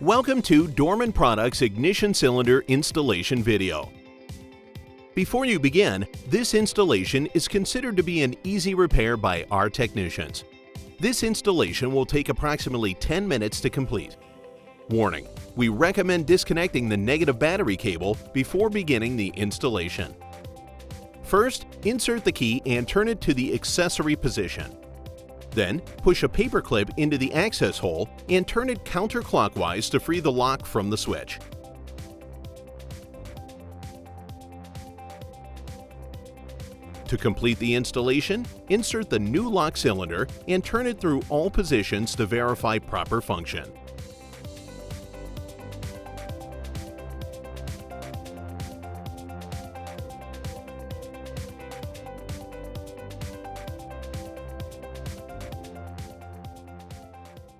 Welcome to Dorman Products Ignition Cylinder Installation video. Before you begin, this installation is considered to be an easy repair by our technicians. This installation will take approximately 10 minutes to complete. Warning: we recommend disconnecting the negative battery cable before beginning the installation. First, insert the key and turn it to the accessory position. Then, push a paper clip into the access hole and turn it counterclockwise to free the lock from the switch. To complete the installation, insert the new lock cylinder and turn it through all positions to verify proper function.